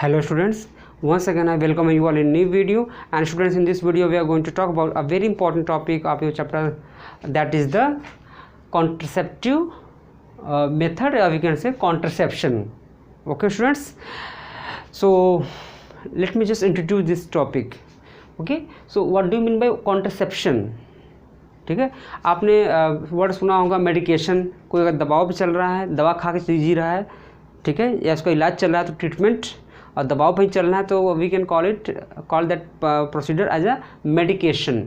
Hello students, once again I welcome you all in new video. And students, in this video we are going to talk about a very important topic of your chapter, that is the contraceptive method, or we can say contraception. Okay students, so let me just introduce this topic. Okay, so what do you mean by contraception? ठीक है, आपने word सुना होगा medication, कोई अगर दबाव पे चल रहा है, दवा खा के जी रहा है, ठीक है, या उसका इलाज चल रहा है तो ट्रीटमेंट, और दबाव पे ही चलना है तो we can call that procedure as a medication.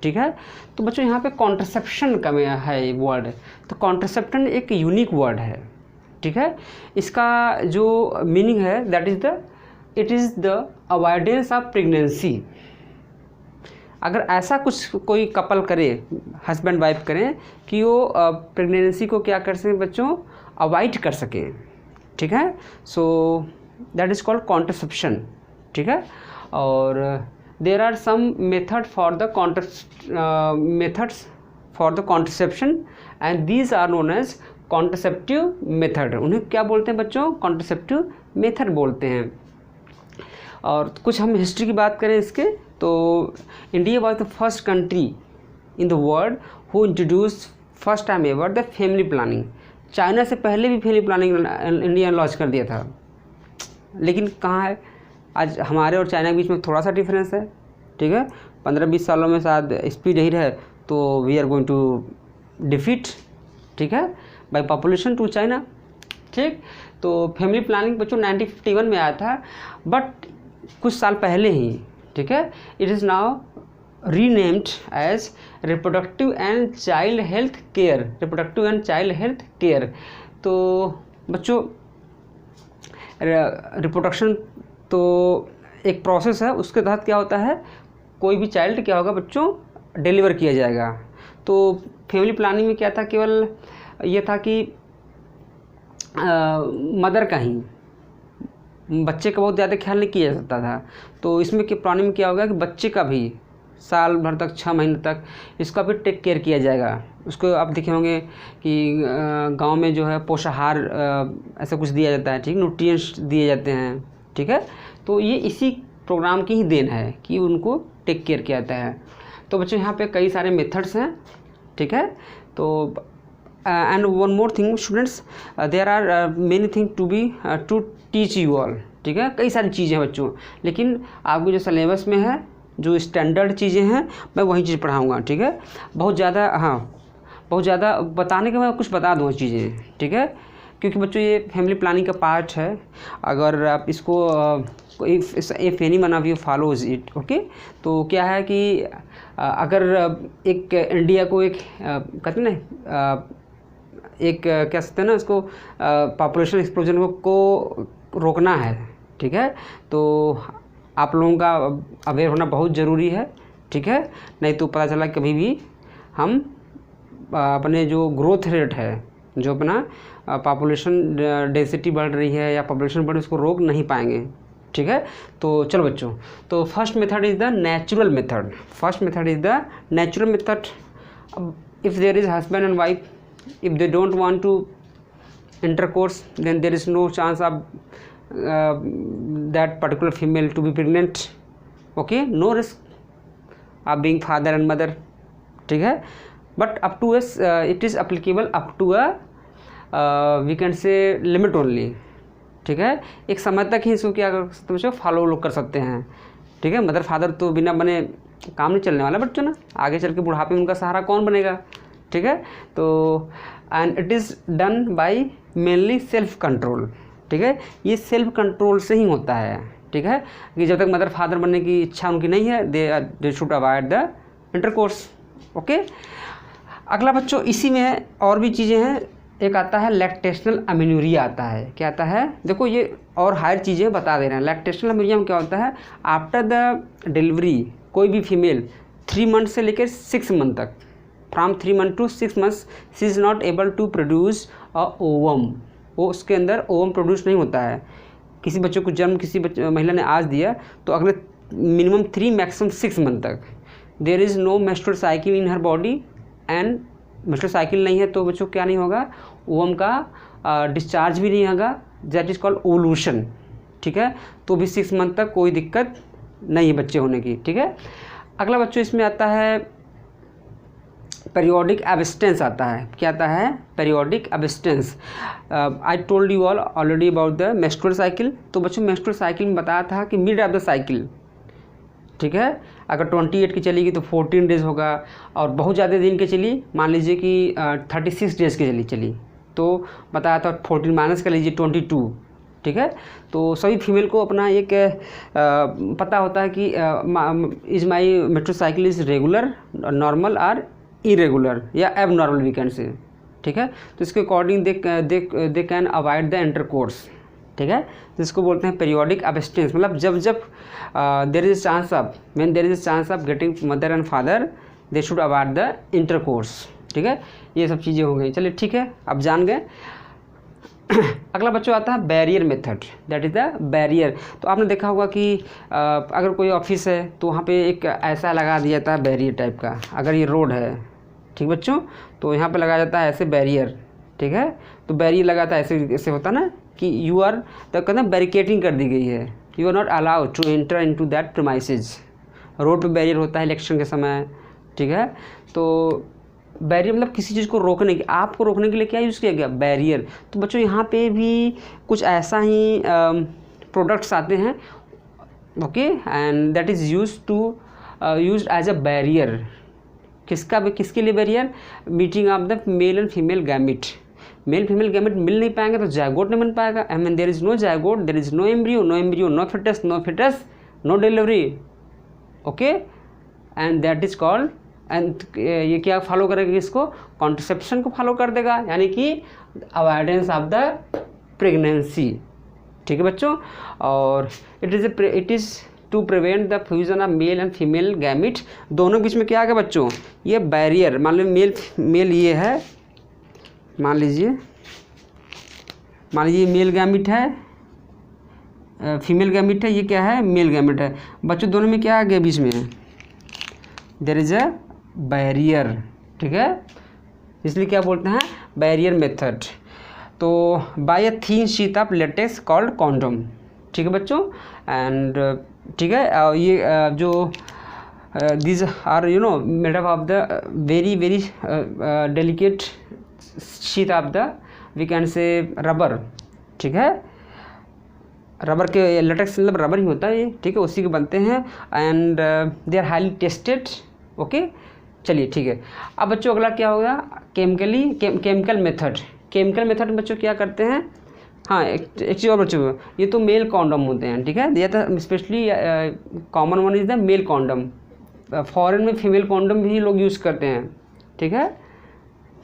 ठीक है, तो बच्चों यहाँ पे कॉन्ट्रसेप्शन का है ये वर्ड. तो कॉन्ट्रसेप्शन एक यूनिक वर्ड है. ठीक है, इसका जो मीनिंग है that is it is the avoidance of pregnancy. अगर ऐसा कुछ कोई कपल करे, हस्बैंड वाइफ करें, कि वो प्रेगनेंसी को क्या कर सकें बच्चों, अवॉइड कर सकें. ठीक है, so that is called contraception. ठीक है, और there are some method for the methods for the contraception and these are known as contraceptive method. उन्हें क्या बोलते हैं बच्चों, कॉन्ट्रसेप्टिव मेथड बोलते हैं. और कुछ हम हिस्ट्री की बात करें इसके, तो India was the first country in the world who introduce first time ever the family planning. China से पहले भी फैमिली प्लानिंग इंडिया ने लॉन्च कर दिया था, लेकिन कहाँ है आज हमारे और चाइना के बीच में थोड़ा सा डिफरेंस है. ठीक है, 15-20 सालों में शायद स्पीड यही रहे तो we are going to defeat, ठीक है, बाय पॉपुलेशन टू चाइना. ठीक, तो फैमिली प्लानिंग बच्चों 1951 में आया था, बट कुछ साल पहले ही, ठीक है, it is now renamed as reproductive and child health care. Reproductive and child health care. तो बच्चों रिप्रोडक्शन तो एक प्रोसेस है, उसके तहत क्या होता है, कोई भी चाइल्ड क्या होगा बच्चों, डिलीवर किया जाएगा. तो फैमिली प्लानिंग में क्या था, केवल ये था कि मदर का ही, बच्चे का बहुत ज़्यादा ख्याल नहीं किया जा सकता था. तो इसमें प्लानिंग में क्या होगा कि बच्चे का भी साल भर तक, 6 महीने तक इसका भी टेक केयर किया जाएगा. उसको आप देखे होंगे कि गांव में जो है पोषाहार ऐसा कुछ दिया जाता है, ठीक, न्यूट्रिएंट्स दिए जाते हैं. ठीक है, तो ये इसी प्रोग्राम की ही देन है कि उनको टेक केयर किया जाता है. तो बच्चों यहाँ पे कई सारे मेथड्स हैं. ठीक है, तो and one more thing students, there are many thing to teach you all. ठीक है, कई सारी चीज़ें हैं बच्चों, लेकिन आपके जो सिलेबस में है, जो स्टैंडर्ड चीज़ें हैं, मैं वही चीज़ पढ़ाऊँगा. ठीक है, बहुत ज़्यादा बताने के मैं कुछ बता दूँ चीज़ें. ठीक है, क्योंकि बच्चों ये फैमिली प्लानिंग का पार्ट है. अगर आप इसको if any one of you follows it, okay, तो क्या है कि अगर एक इंडिया को एक कहते हैं ना, एक कह सकते हैं ना इसको, पॉपुलेशन एक्सप्लोजन को रोकना है. ठीक है, तो आप लोगों का अवेयर होना बहुत ज़रूरी है. ठीक है, नहीं तो पता चला कभी भी हम अपने जो ग्रोथ रेट है, जो अपना पॉपुलेशन डेंसिटी बढ़ रही है या पॉपुलेशन बढ़ रही है, उसको रोक नहीं पाएंगे. ठीक है, तो चलो बच्चों, तो first method is the natural method. First method is the natural method. If there is husband and wife, if they don't want to intercourse, then there is no chance of that particular female to be pregnant. Okay, no risk of being father and mother. ठीक है, but up to us it is applicable up to a we can say limit only. ठीक है, एक समय तक ही इसको क्या कर सकते हैं, फॉलो लोग कर सकते हैं. ठीक है, मदर फादर तो बिना बने काम नहीं चलने वाला बच्चों ना, आगे चल के बुढ़ापे में उनका सहारा कौन बनेगा. ठीक है, तो and it is done by mainly self control. ठीक है, ये सेल्फ कंट्रोल से ही होता है. ठीक है, कि जब तक मदर फादर बनने की इच्छा उनकी नहीं है, दे should avoid the intercourse. Okay, अगला बच्चों इसी में और भी चीज़ें हैं. एक आता है लैक्टेशनल अमेन्यूरिया आता है. क्या आता है, देखो ये और हायर चीज़ें बता दे रहे हैं. लैक्टेशनल अमेन्यूरिया में क्या होता है, आफ्टर द डिलीवरी कोई भी फीमेल 3 मंथ से लेकर 6 मंथ तक, from 3 month to 6 months, she is not able to produce a ovum. वो उसके अंदर ओवम प्रोड्यूस नहीं होता है. किसी बच्चों को जन्म किसी महिला ने आज दिया तो अगले मिनिमम 3 मैक्सिमम 6 मंथ तक there is no menstrual cycle in her body. And menstrual cycle नहीं है तो बच्चों क्या नहीं होगा, ओवम का डिस्चार्ज भी नहीं होगा. That is called ovulation. ठीक है, तो भी 6 मंथ तक कोई दिक्कत नहीं है बच्चे होने की, ठीक है। अगला बच्चों इसमें आता है पेरियोडिक एब्स्टेंस आता है। क्या आता है? Periodic abstinence. I told you all already about the menstrual cycle. तो बच्चों मेंस्ट्रुअल साइकिल में बताया था कि मिड ऑफ द साइकिल, ठीक है, अगर 28 की चलेगी तो 14 डेज होगा, और बहुत ज़्यादा दिन की चली, मान लीजिए कि 36 डेज की चली तो बताया था 14 माइनस कर लीजिए 22, ठीक है। तो सभी फीमेल को अपना एक पता होता है कि is my menstrual cycle is regular, normal और इरेगुलर या एब नॉर्मल वी कैन से, ठीक है। तो इसके according they can avoid the intercourse, ठीक है। जिसको बोलते हैं पेरियोडिक एब्स्टेंस, मतलब जब जब there is chance of when there is chance of getting mother and father they should avoid the intercourse, ठीक है। ये सब चीज़ें हो गई। चलिए ठीक है, अब जान गए। अगला बच्चों आता है barrier method, that is the barrier. तो आपने देखा होगा कि अगर कोई ऑफिस है तो वहाँ पे एक ऐसा लगा दिया जाता है बैरियर टाइप का। अगर ये रोड है, ठीक बच्चों, तो यहाँ पे लगाया जाता है ऐसे बैरियर, ठीक है। तो बैरियर लगाता है ऐसे, ऐसे होता ना कि यू आर तो कहते हैं बैरिकेटिंग कर दी गई है, you are not allowed to enter into that premises. Road पे बैरियर होता है इलेक्शन के समय, ठीक है। तो बैरियर मतलब किसी चीज़ को रोकने की, आपको रोकने के लिए क्या यूज़ किया गया? बैरियर। तो बच्चों यहाँ पे भी कुछ ऐसा ही प्रोडक्ट्स आते हैं, okay, and that is used as a barrier. किसके लिए barrier? Meeting of the male and female gamete. Male female gamete मिल नहीं पाएंगे तो जायगोट नहीं बन पाएगा। I mean there is no zygote, there is no embryo, no foetus, no delivery, okay, and that is called, and ये क्या follow करेगा? इसको कॉन्ट्रसेप्शन को फॉलो कर देगा, यानी कि अवॉइडेंस ऑफ द प्रेगनेंसी, ठीक है बच्चों। और it is to prevent the fusion of male and female gamete. दोनों के बीच में क्या आ गया बच्चों? ये बैरियर। मान लीजिए मेल ये है, मान लीजिए मेल गैमिट है, फीमेल गैमिट है, ये क्या है? मेल गैमिट है। बच्चों दोनों में क्या आ गया बीच में? देयर इज़ अ बैरियर, ठीक है। इसलिए क्या बोलते हैं? Barrier method. तो by a thin sheet of latex called condom, ठीक है बच्चों। एंड ठीक है, ये जो these are made up of the very delicate sheath of the we can say rubber, ठीक है। रबर के लेटेक्स मतलब रबर ही होता है ये, ठीक है, उसी के बनते हैं। And they are highly tested, okay. चलिए ठीक है। अब बच्चों अगला क्या होगा? केमिकल मेथड में बच्चों क्या करते हैं? हाँ, एक चीज़ और बच्चों, ये तो मेल कॉन्डम होते हैं, ठीक है। ये तो specially common one is the male condom. Foreign में फीमेल कॉन्डम भी लोग यूज़ करते हैं, ठीक है।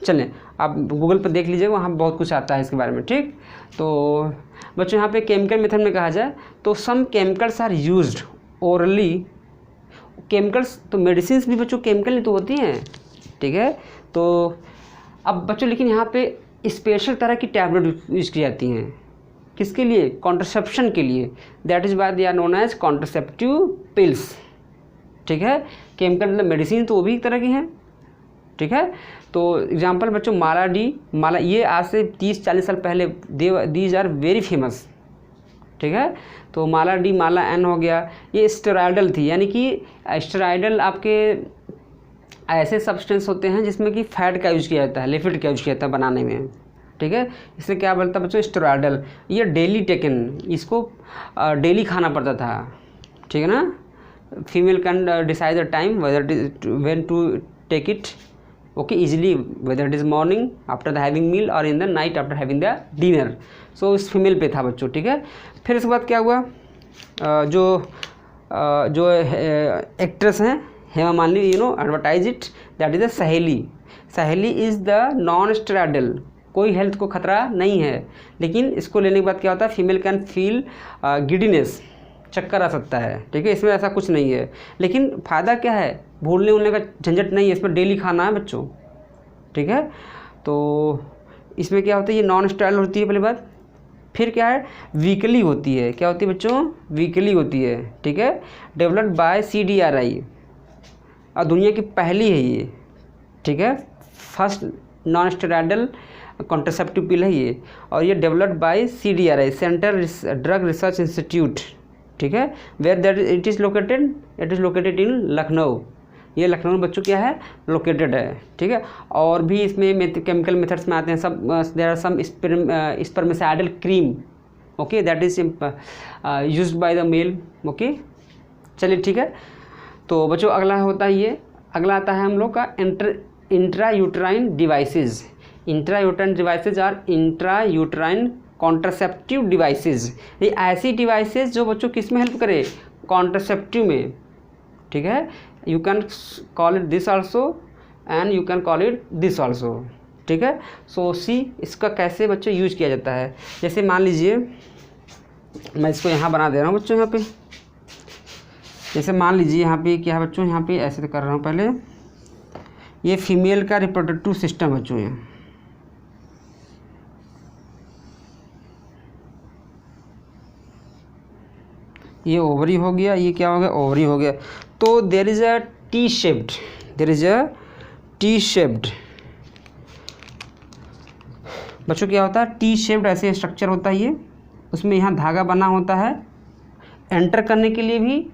चलें, आप गूगल पर देख लीजिएगा, वहाँ बहुत कुछ आता है इसके बारे में, ठीक। तो बच्चों यहाँ पे केमिकल मेथड में कहा जाए तो some chemicals are used orally. Chemicals तो मेडिसिन भी बच्चों केमिकल ही तो होती हैं, ठीक है। तो अब बच्चों लेकिन यहाँ पे स्पेशल तरह की टैबलेट यूज़ की जाती हैं, किसके लिए? कॉन्ट्रसेप्शन के लिए। That is why they are known as contraceptive pills, ठीक है। केमिकल मतलब मेडिसिन तो वो भी एक तरह की हैं, ठीक है। तो एग्जांपल बच्चों माला ये आज से 30-40 साल पहले दीज आर वेरी फेमस, ठीक है। तो माला एन हो गया, ये स्टेरॉयडल थी, यानी कि स्टेरॉयडल आपके ऐसे सब्सटेंस होते हैं जिसमें कि फैट का यूज़ किया जाता है, लिपिड का यूज़ किया जाता है बनाने में, ठीक है। इससे क्या बोलता है बच्चों? स्टेरॉयडल। ये डेली टेकन, इसको डेली खाना पड़ता था, ठीक है ना। Female can decide the time when to take it, okay, easily, whether it is morning after the having meal और in the night after having the dinner. So इस फीमेल पे था बच्चों, ठीक है। फिर इसके बाद क्या हुआ? जो एक्ट्रेस हैं Hema Malini, advertise it, that is the सहेली इज़ द नॉन स्टेरॉयडल। कोई हेल्थ को खतरा नहीं है, लेकिन इसको लेने के बाद क्या होता है? फीमेल कैन फील गिडीनेस, चक्कर आ सकता है, ठीक है। इसमें ऐसा कुछ नहीं है, लेकिन फ़ायदा क्या है? भूलने उलने का झंझट नहीं है, इसमें डेली खाना है बच्चों, ठीक है। तो इसमें क्या होता है? ये नॉन स्टेरॉयडल होती है पहली बात। फिर क्या है? वीकली होती है। क्या होती है बच्चों? वीकली होती है, ठीक है। डेवलप्ड बाय CDRI, और दुनिया की पहली है ये, ठीक है, first non steroidal contraceptive pill है ये, और ये developed by CDRI, central drug research institute, ठीक है, where that it is located in Lucknow. ये लखनऊ में बच्चों क्या है, लोकेटेड है, ठीक है। और भी इसमें केमिकल मेथड्स में आते हैं सब। There are some spermicidal cream, okay, that is used by the male, okay. चलिए ठीक है, तो बच्चों अगला होता है ये, अगला आता है हम लोग का intrauterine devices. Intrauterine devices are intrauterine contraceptive devices. ये ऐसी डिवाइसेज जो बच्चों किस में हेल्प करे, कॉन्ट्रासेप्टिव में, ठीक है। You can call it this also and you can call it this also, ठीक है। सो सी इसका कैसे बच्चों यूज किया जाता है। जैसे मान लीजिए मैं इसको यहाँ बना दे रहा हूँ बच्चों, यहाँ पे जैसे मान लीजिए यहाँ पे क्या है बच्चों, यहाँ पे ऐसे तो कर रहा हूँ पहले, ये फीमेल का रिप्रोडक्टिव सिस्टम बच्चों, ये ओवरी हो गया, ये क्या हो गया, ओवरी हो गया। तो there is a T shaped बच्चों, क्या होता है, टी शेप्ड ऐसे स्ट्रक्चर होता है ये, उसमें यहाँ धागा बना होता है। एंटर करने के लिए भी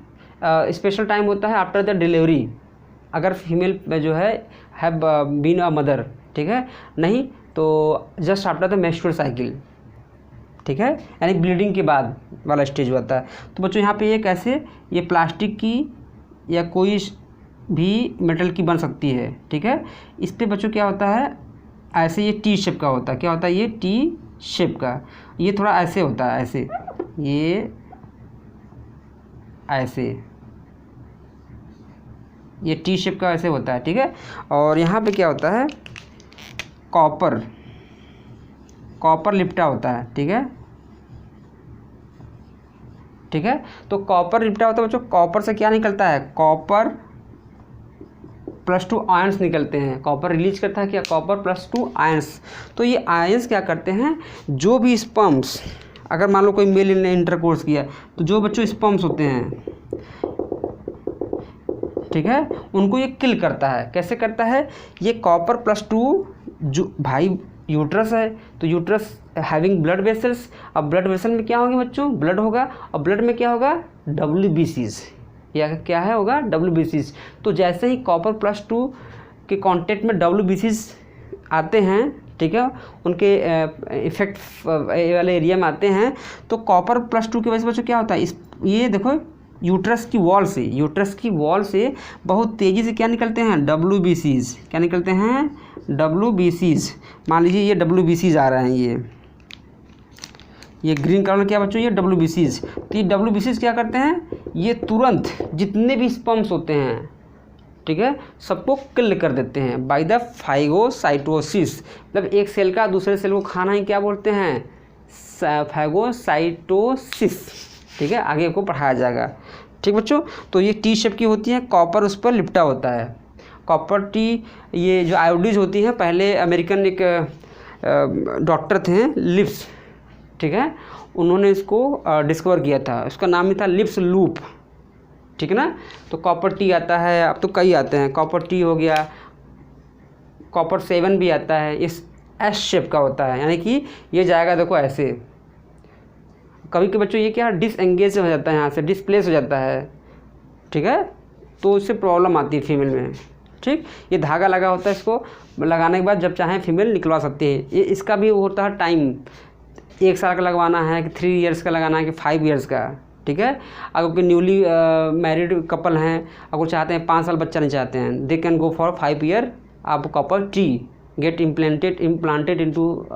स्पेशल टाइम होता है आफ्टर द डिलीवरी, अगर फीमेल जो है हैव बीन अ मदर, ठीक है, नहीं तो just after the menstrual cycle, ठीक है, यानी ब्लीडिंग के बाद वाला स्टेज होता है। तो बच्चों यहाँ पे ये कैसे, ये प्लास्टिक की या कोई भी मेटल की बन सकती है, ठीक है। इस पे बच्चों क्या होता है, ऐसे ये टी शेप का होता है, क्या होता है, ये टी शेप का, ये थोड़ा ऐसे होता है, ऐसे, ये ऐसे, ये टी शेप का ऐसे होता है, ठीक है। और यहाँ पे क्या होता है, कॉपर लिपटा होता है, ठीक है, ठीक है। तो कॉपर लिपटा होता है बच्चों, कॉपर से क्या निकलता है, कॉपर +2 आयंस निकलते हैं। कॉपर रिलीज करता है क्या, कॉपर +2 आयंस। तो ये आयंस क्या करते हैं, जो भी स्पर्म्स, अगर मान लो कोई मेल ने इंटरकोर्स किया, तो जो बच्चों स्पर्म्स होते हैं, ठीक है, उनको ये किल करता है। कैसे करता है, ये कॉपर +2 जो भाई यूट्रस है, तो यूट्रस हैविंग ब्लड वेसल्स, अब ब्लड वेसल में क्या होंगे बच्चों, ब्लड होगा, और ब्लड में क्या होगा, WBCs, या क्या है होगा, WBCs। तो जैसे ही कॉपर +2 के कांटेक्ट में WBCs आते हैं, ठीक है, उनके इफेक्ट वाले एरिया में आते हैं, तो कॉपर +2 की वजह से बच्चों क्या होता है, ये देखो यूट्रस की वॉल से बहुत तेज़ी से क्या निकलते हैं, WBCs, क्या निकलते हैं, WBCs। मान लीजिए ये WBCs आ रहे हैं, ये ग्रीन कलर में क्या बच्चों, ये WBCs। तो ये WBCs क्या करते हैं, ये तुरंत जितने भी स्पर्म्स होते हैं, ठीक है, सबको किल कर देते हैं बाय द फैगोसाइटोसिस। मतलब एक सेल का दूसरे सेल को खाना ही क्या बोलते हैं, फैगोसाइटोसिस, ठीक है, आगे को पढ़ाया जाएगा, ठीक बच्चों। तो ये टी शेप की होती है, कॉपर उस पर लिपटा होता है, कॉपर टी। ये जो आयोडीज होती हैं, पहले अमेरिकन एक डॉक्टर थे लिप्स, ठीक है, उन्होंने इसको डिस्कवर किया था, उसका नाम ही था लिप्स लूप, ठीक है ना। तो कॉपर टी आता है, अब तो कई आते हैं, कॉपर टी हो गया, कॉपर 7 भी आता है, इस एस शेप का होता है, यानी कि ये जाएगा देखो ऐसे। कभी के बच्चों ये क्या डिसएंगेज हो जाता है, यहाँ से डिस्प्लेस हो जाता है, ठीक है, तो इससे प्रॉब्लम आती है फीमेल में, ठीक। ये धागा लगा होता है, इसको लगाने के बाद जब चाहें फीमेल निकलवा सकती है। ये इसका भी होता है टाइम, 1 साल का लगवाना है कि 3 इयर्स का लगाना है कि 5 इयर्स का, ठीक है। अगर कोई न्यूली मैरिड कपल हैं, अगर चाहते हैं 5 साल बच्चा नहीं चाहते हैं, they can go for 5 year आप copper T get implanted into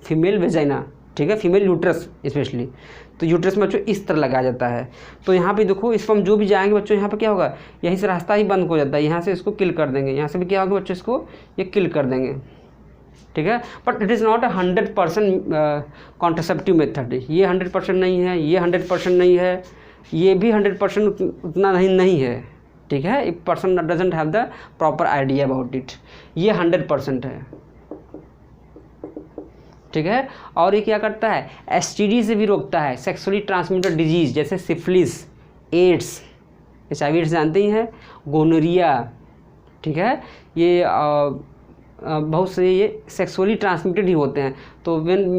female vagina, ठीक है, फीमेल यूट्रस स्पेशली। तो यूट्रस में बच्चों इस तरह लगाया जाता है। तो यहाँ पे देखो स्पर्म जो भी जाएंगे बच्चों, यहाँ पे क्या होगा, यहीं से रास्ता ही बंद हो जाता है, यहाँ से इसको किल कर देंगे, यहाँ से भी क्या होगा बच्चों, इसको ये किल कर देंगे, ठीक है। But it is not 100% contraceptive method. ये 100% नहीं है, ये 100% नहीं है, ये भी 100% उतना नहीं है, ठीक है। If person doesn't have the proper idea about it, ये 100% है, ठीक है। और ये क्या करता है, STD से भी रोकता है, सेक्सुअली ट्रांसमिटेड डिजीज़ जैसे सिफिलिस, एड्स, HIV जानते ही हैं, गोनोरिया, ठीक है, ये बहुत से ये सेक्सुअली ट्रांसमिटेड ही होते हैं। तो when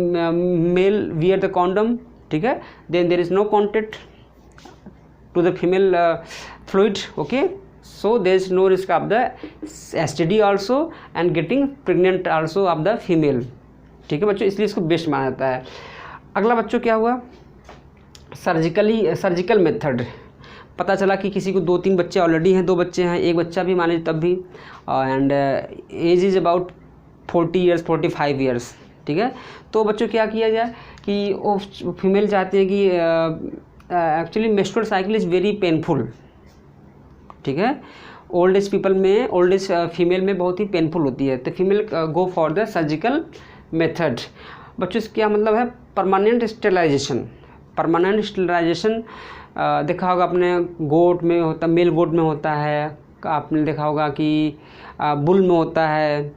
male wear the condom, ठीक है, then there is no contact to the female fluid, okay, so there is no risk of the STD also and getting pregnant also of the female, ठीक है बच्चों, इसलिए इसको best माना जाता है। अगला बच्चों क्या हुआ, सर्जिकल मेथड। पता चला कि किसी को 2-3 बच्चे ऑलरेडी हैं, 2 बच्चे हैं, 1 बच्चा भी माने तब भी, and age is about 40 years 45 years, ठीक है। तो बच्चों क्या किया जाए कि वो फीमेल चाहते हैं कि actually menstrual cycle is very painful, ठीक है, ओल्ड एज पीपल में, ओल्ड एज फीमेल में बहुत ही पेनफुल होती है, तो female go for the surgical method. बच्चों इसका क्या मतलब है, परमानेंट स्टेरिलाइजेशन। परमानेंट स्टेरिलाइजेशन देखा होगा आपने, गोट में होता, मेल गोट में होता है, आपने देखा होगा कि बुल में होता है,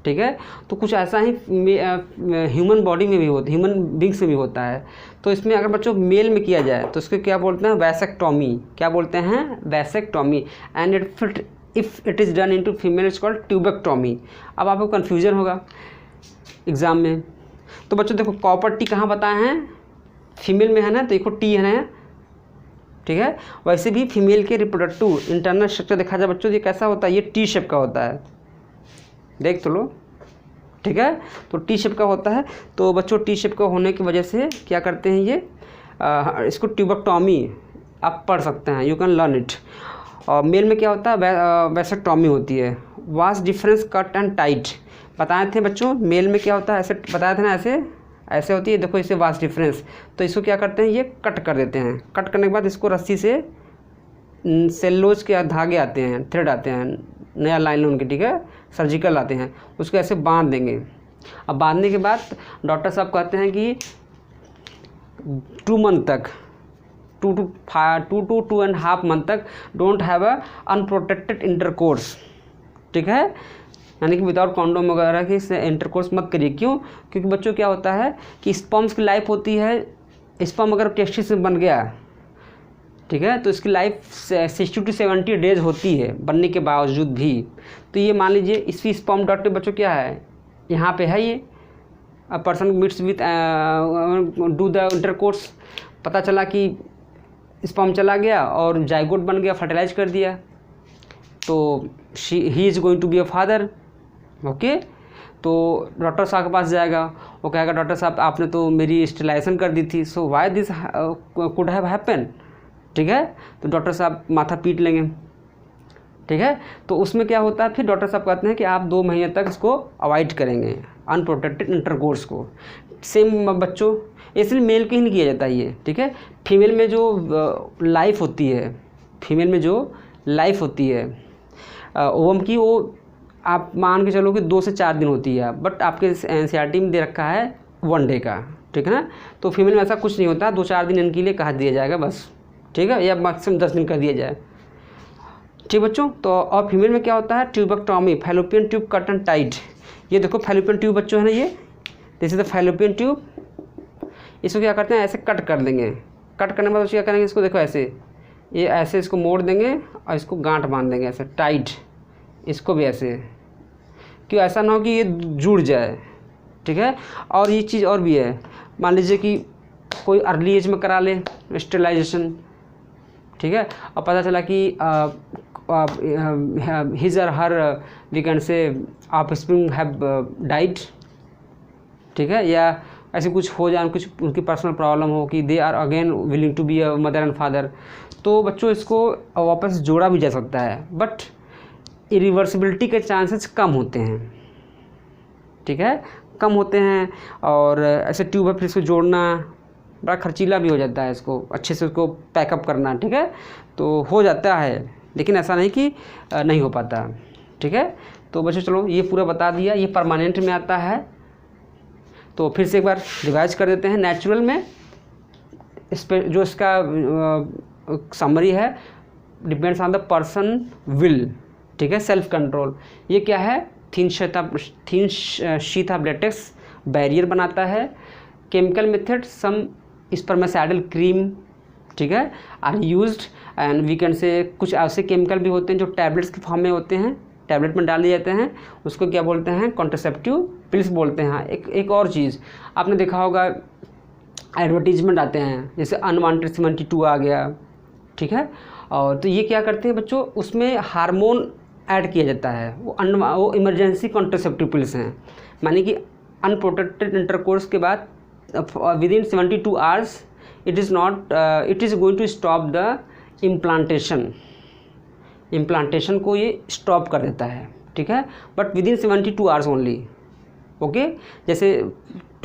ठीक है। तो कुछ ऐसा ही ह्यूमन बॉडी में भी होता है, ह्यूमन बींग्स में भी होता है। तो इसमें अगर बच्चों मेल में किया जाए तो इसको क्या बोलते हैं, वैसेक्टॉमी। क्या बोलते हैं, vasectomy. And if it is done into female it's called tubectomy. अब आपको कन्फ्यूजन होगा एग्ज़ाम में। तो बच्चों देखो कॉपर टी कहाँ बताए हैं, फीमेल में है ना, तो देखो टी है ना, ठीक है। वैसे भी फीमेल के रिप्रोडक्टिव इंटरनल स्ट्रक्चर देखा जाए बच्चों, ये कैसा होता है, ये टी शेप का होता है, देख तो लो, ठीक है। तो टी शेप का होता है। तो बच्चों टी शेप का होने की वजह से क्या करते हैं, ये इसको ट्यूबेक्टॉमी आप पढ़ सकते हैं, यू कैन लर्न इट। और मेल में क्या होता है, वैसेक्टॉमी होती है। Vast difference cut and tight बताए थे बच्चों, मेल में क्या होता है, ऐसे बताया था ना, ऐसे होती है, देखो इसे वास्ट डिफरेंस। तो इसको क्या करते हैं, ये कट कर देते हैं। कट करने के बाद इसको रस्सी से, सेल्लोज के धागे आते हैं, थ्रेड आते हैं, नया लाइन के, ठीक है, सर्जिकल आते हैं, उसको ऐसे बांध देंगे। अब बांधने के बाद डॉक्टर साहब कहते हैं कि 2 मंथ तक, 2 to 2.5 मंथ तक don't have a unprotected intercourse, ठीक है, यानी कि विदाउट कॉन्डोम वगैरह के इससे इंटरकोर्स मत करिए। क्यों, क्योंकि बच्चों क्या होता है कि स्पर्म्स की लाइफ होती है, स्पर्म अगर टेस्टिस में बन गया, ठीक है, तो इसकी लाइफ 60 to 70 डेज होती है बनने के बावजूद भी। तो ये मान लीजिए इसकी स्पर्म डॉट बच्चों क्या है, यहाँ पे है, ये a person meets with do the intercourse, पता चला कि स्पर्म चला गया और जाइगोट बन गया, फर्टिलाइज कर दिया, तो he is going to be a father, okay. तो डॉक्टर साहब के पास जाएगा, वो कहेगा डॉक्टर साहब आपने तो मेरी स्टेरिलाइजेशन कर दी थी, so why this could have happen, ठीक है। तो डॉक्टर साहब माथा पीट लेंगे, ठीक है। तो उसमें क्या होता है, फिर डॉक्टर साहब कहते हैं कि आप 2 महीने तक इसको अवॉइड करेंगे, अनप्रोटेक्टेड इंटरकोर्स को। सेम बच्चों, इसलिए मेल के ही नहीं किया जाता ये, ठीक है। फीमेल में जो लाइफ होती है, फीमेल में जो लाइफ होती है ओवम की, वो आप मान के चलो कि 2 से 4 दिन होती है, बट आपके NCERT में दे रखा है 1 डे का, ठीक है ना। तो फीमेल में ऐसा कुछ नहीं होता, 2-4 दिन इनके लिए कहा दिया जाएगा बस, ठीक है, या मैक्सिमम 10 दिन कर दिया जाए, ठीक बच्चों। तो और फीमेल में क्या होता है, tubectomy, fallopian tube cut and tight. ये देखो फैलोपियन ट्यूब बच्चों है ना, ये this is the fallopian tube. इसको क्या करते हैं, ऐसे कट कर देंगे। कट करने के बाद क्या करेंगे, इसको देखो ऐसे, ये ऐसे इसको मोड़ देंगे और इसको गांठ बांध देंगे ऐसे टाइट, इसको भी ऐसे, क्यों, ऐसा ना हो कि ये जुड़ जाए, ठीक है। और ये चीज़ और भी है, मान लीजिए कि कोई अर्ली एज में करा ले स्टेरिलाइजेशन, ठीक है, और पता चला कि हिज और her we can say offspring have died, ठीक है, या ऐसे कुछ हो जाए, कुछ उनकी पर्सनल प्रॉब्लम हो कि they are again willing to be a mother and father, तो बच्चों इसको वापस जोड़ा भी जा सकता है, बट इरिवर्सिबिलिटी के चांसेस कम होते हैं, ठीक है, कम होते हैं। और ऐसे ट्यूब है, फिर इसको जोड़ना बड़ा खर्चीला भी हो जाता है, इसको अच्छे से उसको पैकअप करना, ठीक है। तो हो जाता है, लेकिन ऐसा नहीं कि नहीं हो पाता, ठीक है। तो बच्चों चलो ये पूरा बता दिया, ये परमानेंट में आता है। तो फिर से एक बार रिवाइज कर देते हैं। नेचुरल में इस पर जो इसका समरी है, depends on the person will, ठीक है, सेल्फ कंट्रोल। ये क्या है, thin sheet of latex barrier बनाता है। Chemical method, some spermicidal cream, ठीक है, are used, and we can say कुछ ऐसे केमिकल भी होते हैं जो टैबलेट्स के फॉर्म में होते हैं, टैबलेट में डाल दिए जाते हैं, उसको क्या बोलते हैं, कॉन्ट्रासेप्टिव पिल्स बोलते हैं। एक और चीज़ आपने देखा होगा, एडवर्टीजमेंट आते हैं, जैसे अनवांटेड 72 आ गया, ठीक है। और तो ये क्या करते हैं बच्चों, उसमें हार्मोन ऐड किया जाता है, वो इमरजेंसी कॉन्ट्रासेप्टिव पिल्स हैं, माने कि अनप्रोटेक्टेड इंटरकोर्स के बाद within 72 hours it is going to stop the implantation को ये स्टॉप कर देता है, ठीक है, but within 72 hours only, okay. जैसे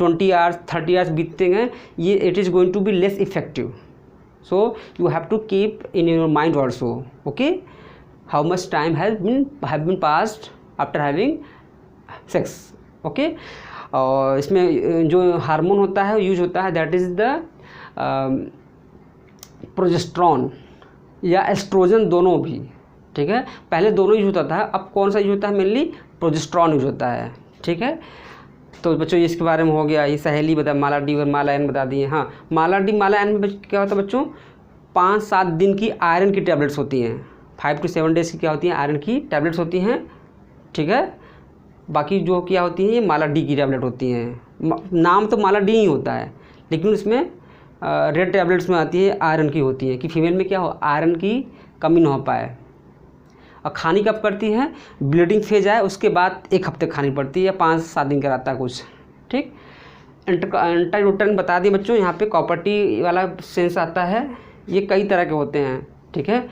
20 आवर्स 30 आवर्स बीतते हैं, ये it is going to be less effective, so you have to keep in your mind also, okay, how much time have been passed after having sex, okay. और इसमें जो hormone होता है use होता है, दैट इज़ द प्रोजेस्टेरॉन या oestrogen, दोनों भी, ठीक है। पहले दोनों यूज होता था, अब कौन सा यूज होता है, मेनली प्रोजेस्टेरॉन यूज होता है, ठीक है। तो बच्चों इसके बारे में हो गया, ये सहेली बता, माला डी और माला एन बता दिए। हाँ, माला डी माला एन में क्या होता है बच्चों, 5-7 दिन की आयरन की टैबलेट्स होती हैं, 5 to 7 डेज़ की क्या होती हैं, आयरन की टैबलेट्स होती हैं, ठीक है। बाकी जो क्या होती हैं, ये माला डी की टैबलेट होती हैं। नाम तो माला डी ही होता है, लेकिन उसमें रेड टैबलेट्स में आती है, आयरन की होती है, कि फीमेल में क्या हो, आयरन की कमी ना हो पाए। और खानी कब करती है, ब्लीडिंग फेज आए उसके बाद 1 हफ्ते खानी पड़ती है, या 5-7 दिन कराता है कुछ, ठीक। एंटाइरोटन बता दिए बच्चों, यहाँ पे कॉपर टी वाला सेंस आता है, ये कई तरह के होते हैं, ठीक है,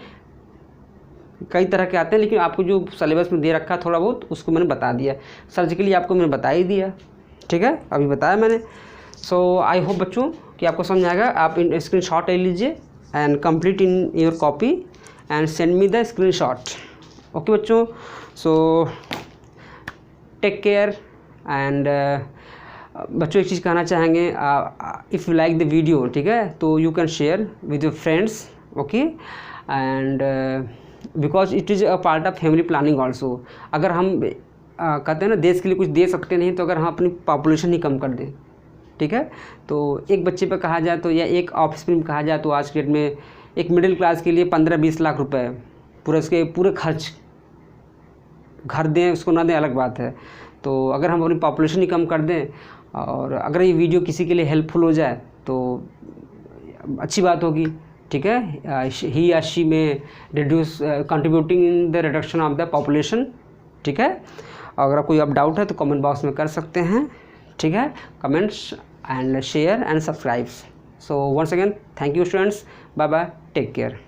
कई तरह के आते हैं, लेकिन आपको जो सिलेबस में दे रखा थोड़ा बहुत उसको मैंने बता दिया, सर्जिकली आपको मैंने बता ही दिया, ठीक है, अभी बताया मैंने। सो आई होप बच्चों कि आपको समझ आएगा। आप स्क्रीनशॉट ले लीजिए and complete in your copy and send me the screenshot, okay बच्चों। सो टेक केयर एंड बच्चों एक चीज़ कहना चाहेंगे, if you like the video, ठीक है, तो you can share with your friends, okay, and because it is a part of family planning also. अगर हम कहते हैं ना, देश के लिए कुछ दे सकते नहीं, तो अगर हम अपनी पॉपुलेशन ही कम कर दें, ठीक है, तो एक बच्चे पे कहा जाए तो, या एक ऑफिस में कहा जाए तो, आज के डेट में एक मिडिल क्लास के लिए 15-20 लाख रुपए पूरे उसके पूरे खर्च, घर दें उसको ना दें अलग बात है। तो अगर हम अपनी पॉपुलेशन ही कम कर दें, और अगर ये वीडियो किसी के लिए हेल्पफुल हो जाए तो अच्छी बात होगी, ठीक है। ही या शी में reduce contributing in the reduction of the population, ठीक है। अगर कोई अब डाउट है तो कमेंट बॉक्स में कर सकते हैं, ठीक है, comments and share and subscribe. So once again thank you students, bye bye, take care.